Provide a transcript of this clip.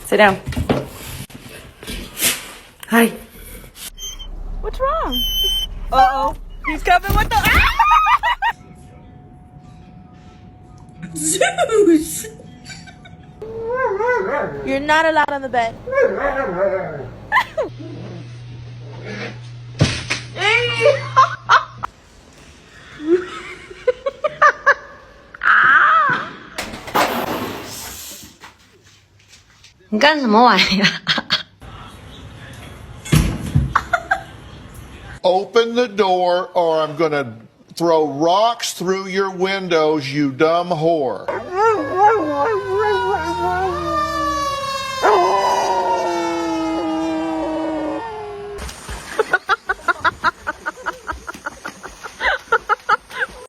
Sit down. Hi. What's wrong? Uh-oh. He's coming with the... Zeus! You're not allowed on the bed. Open the door or I'm gonna throw rocks through your windows, you dumb whore.